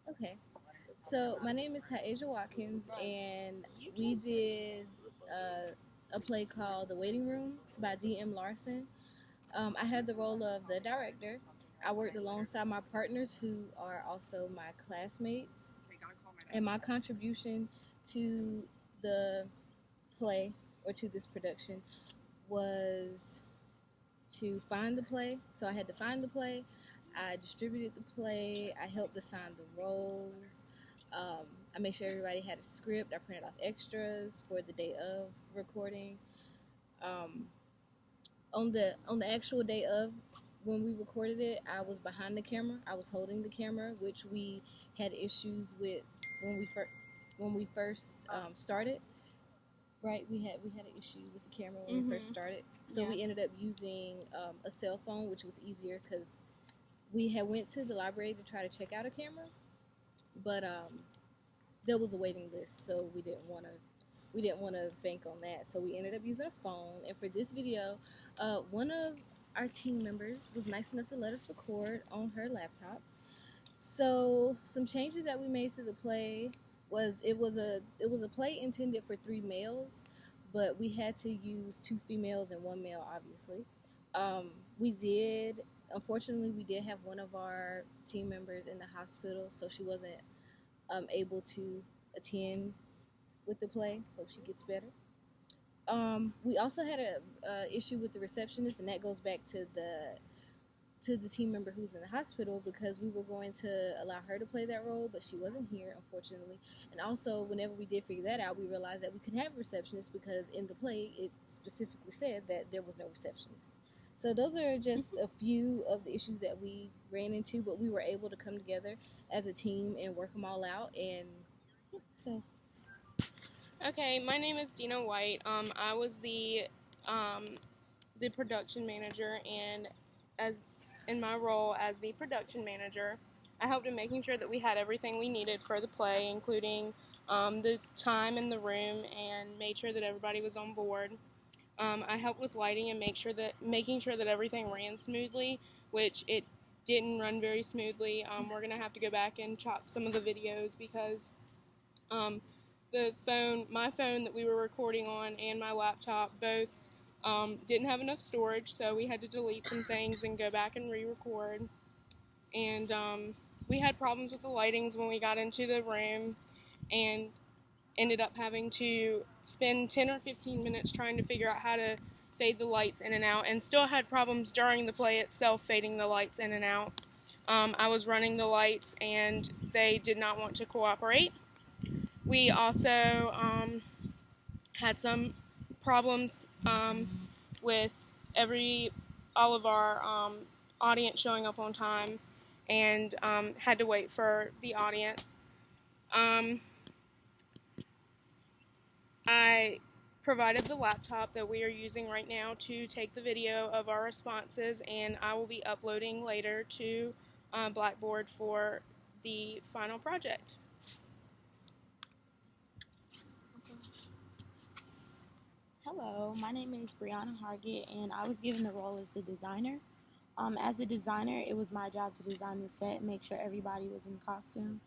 Okay. So my name is Taisha Watkins, and we did a play called The Waiting Room by D.M. Larson. I had the role of the director. I worked alongside my partners, who are also my classmates, and my contribution to the play or to this production was to find the play. So I had to find the play. I distributed the play. I helped assign the roles. Um, I made sure everybody had a script. I printed off extras for the day of recording. Um, on the actual day of when we recorded it, I was behind the camera. I was holding the camera, which we had issues with when we first started. Right, we had an issue with the camera when we first started, so we ended up using a cell phone, which was easier because we had went to the library to try to check out a camera, but there was a waiting list, so we didn't want to bank on that. So we ended up using a phone. And for this video, one of our team members was nice enough to let us record on her laptop. So some changes that we made to the play was it was a play intended for three males, but we had to use two females and one male, obviously. We did Unfortunately, we did have one of our team members in the hospital, so she wasn't able to attend with the play. Hope she gets better. We also had a issue with the receptionist, and that goes back to the team member who's in the hospital, because we were going to allow her to play that role, but she wasn't here, unfortunately. And also, whenever we did figure that out, we realized that we couldn't have a receptionist because in the play it specifically said that there was no receptionist. So those are just a few of the issues that we ran into, but we were able to come together as a team and work them all out. And yeah, so Okay, my name is Dina White. I was the production manager, and as in my role as the production manager, I helped in making sure that we had everything we needed for the play, including the time in the room, and made sure that everybody was on board. I helped with lighting and making sure that everything ran smoothly, which it didn't run very smoothly. We're gonna have to go back and chop some of the videos because um, my phone that we were recording on, and my laptop both didn't have enough storage, so we had to delete some things and go back and re-record. And we had problems with the lightings when we got into the room, and ended up having to spend 10 or 15 minutes trying to figure out how to fade the lights in and out, and still had problems during the play itself fading the lights in and out. I was running the lights and they did not want to cooperate. We also had some problems with all of our audience showing up on time, and had to wait for the audience. I provided the laptop that we are using right now to take the video of our responses, and I will be uploading later to Blackboard for the final project. Hello, my name is Brianna Hargett, and I was given the role as the designer. As a designer, it was my job to design the set, make sure everybody was in costume.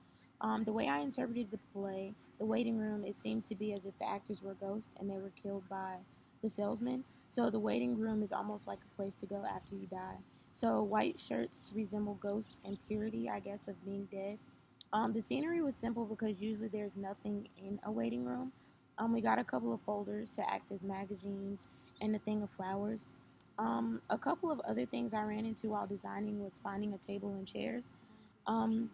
The way I interpreted the play, the waiting room, it seemed to be as if the actors were ghosts and they were killed by the salesman. So the waiting room is almost like a place to go after you die. So white shirts resemble ghosts and purity, I guess, of being dead. The scenery was simple because usually there's nothing in a waiting room. We got a couple of folders to act as magazines and a thing of flowers. A couple of other things I ran into while designing was finding a table and chairs. Um,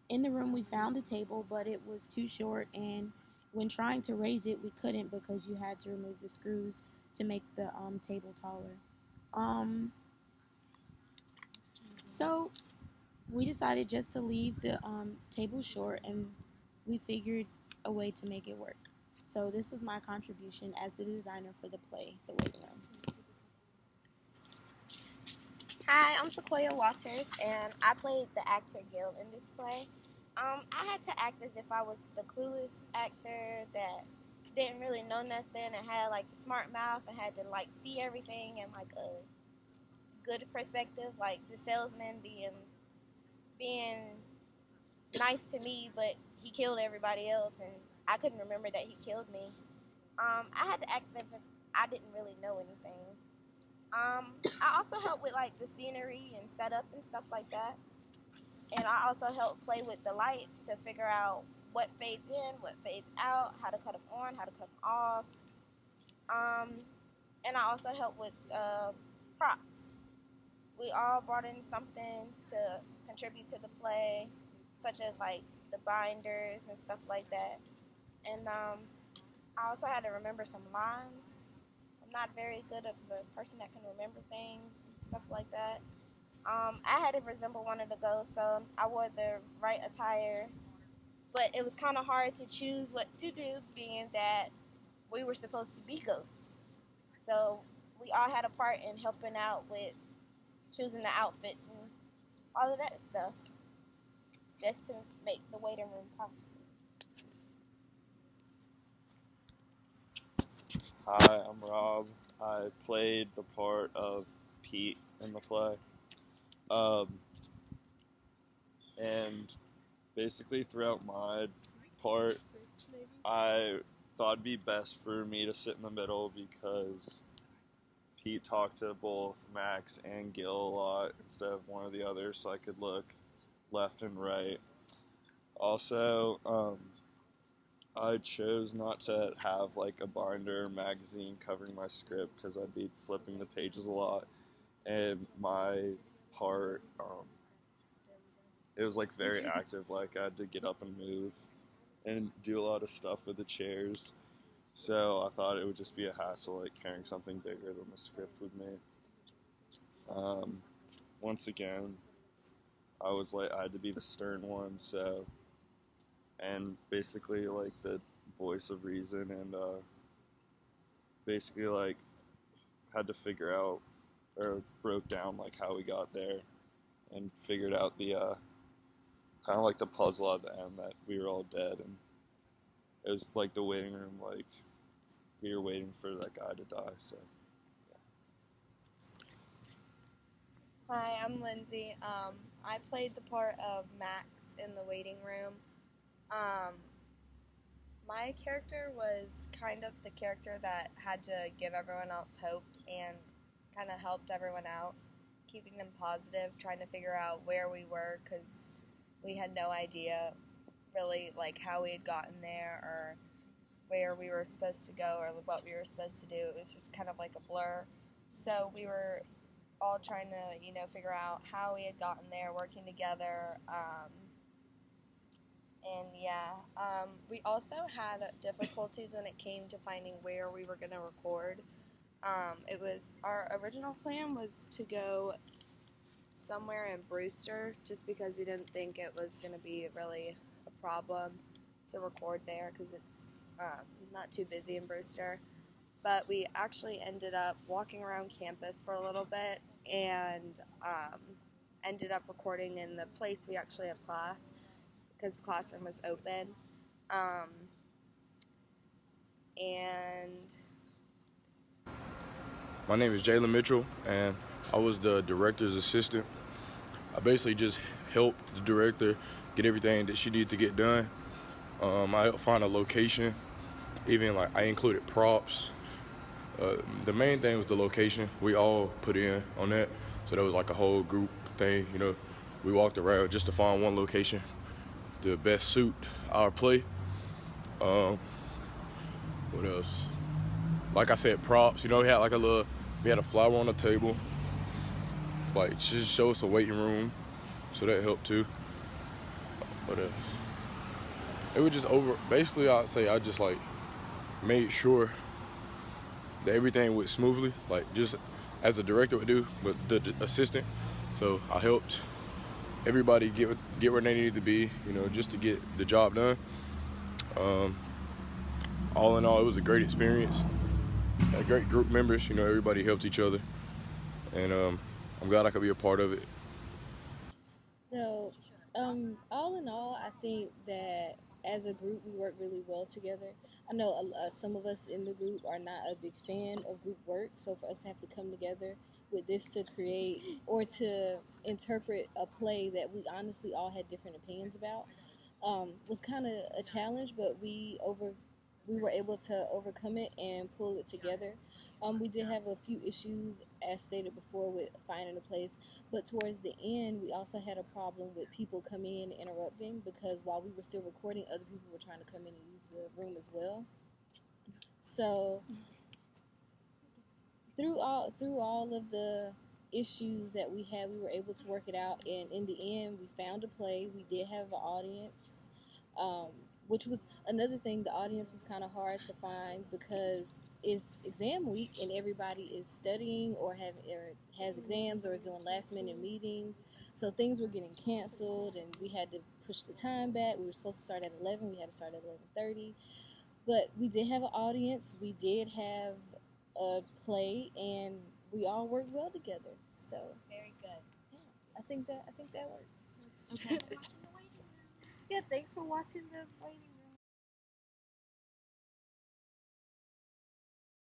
in the room, we found a table, but it was too short, and when trying to raise it, we couldn't because you had to remove the screws to make the table taller. Um, so we decided just to leave the table short, and we figured a way to make it work. So this was my contribution as the designer for the play, The Waiting Room. Hi, I'm Sequoia Walters, and I played the actor Gil in this play. I had to act as if I was the clueless actor that didn't really know nothing and had like a smart mouth and had to like see everything and like a good perspective, like the salesman being nice to me, but he killed everybody else, and I couldn't remember that he killed me. I had to act as if I didn't really know anything. I also helped with like the scenery and setup and stuff like that. And I also helped play with the lights to figure out what fades in, what fades out, how to cut them on, how to cut them off. Um, and I also helped with props. We all brought in something to contribute to the play, such as like the binders and stuff like that. And I also had to remember some lines. I'm not very good of a person that can remember things and stuff like that. I had to resemble one of the ghosts, so I wore the right attire. But it was kind of hard to choose what to do, being that we were supposed to be ghosts. So we all had a part in helping out with choosing the outfits and all of that stuff, just to make the waiting room possible. Hi, I'm Rob. I played the part of Pete in the play. And basically throughout my part, I thought it'd be best for me to sit in the middle because Pete talked to both Max and Gil a lot instead of one or the other, so I could look left and right. Also, I chose not to have like a binder magazine covering my script because I'd be flipping the pages a lot, and my part, it was like very active. Like I had to get up and move and do a lot of stuff with the chairs. So I thought it would just be a hassle, like carrying something bigger than the script would make. Once again, I had to be the stern one, so, and basically like the voice of reason, and basically like had to figure out, or broke down like how we got there, and figured out the kind of like the puzzle at the end that we were all dead, and it was like the waiting room, like we were waiting for that guy to die. So Hi, I'm Lindsay. I played the part of Max in the waiting room. My character was kind of the character that had to give everyone else hope and kind of helped everyone out, keeping them positive, trying to figure out where we were because we had no idea really like how we had gotten there or where we were supposed to go or what we were supposed to do. It was just kind of like a blur. So we were all trying to, figure out how we had gotten there, working together. We also had difficulties when it came to finding where we were going to record. Our original plan was to go somewhere in Brewster just because we didn't think it was going to be really a problem to record there because it's not too busy in Brewster. But we actually ended up walking around campus for a little bit and ended up recording in the place we actually have class because the classroom was open. My name is Jalen Mitchell, and I was the director's assistant. I basically just helped the director get everything that she needed to get done. I helped find a location, even like I included props. The main thing was the location. We all put in on that, so that was like a whole group thing. We walked around just to find one location to best suit our play. What else? Like I said, props. We had a flower on the table. Like just show us a waiting room, so that helped too. But it was just basically I'd say I just like made sure that everything went smoothly, like just as a director would do, but the assistant. So I helped everybody get where they needed to be, just to get the job done. All in all, it was a great experience. Had great group members, everybody helped each other, and I'm glad I could be a part of it. So, all in all, I think that as a group, we work really well together. I know some of us in the group are not a big fan of group work, so for us to have to come together, with this to create or to interpret a play that we honestly all had different opinions about was kind of a challenge, but we were able to overcome it and pull it together. We did have a few issues, as stated before, with finding a place, but towards the end, we also had a problem with people coming in and interrupting because while we were still recording, other people were trying to come in and use the room as well. So through all of the issues that we had, we were able to work it out, and in the end, we found a play. We did have an audience, which was another thing. The audience was kind of hard to find because it's exam week and everybody is studying or has exams or is doing last minute meetings. So things were getting canceled, and we had to push the time back. We were supposed to start at 11. We had to start at 11:30. But we did have an audience. We did have a play, and we all worked well together. So Very good. yeah, I think that works. Okay. Yeah, thanks for watching the waiting room.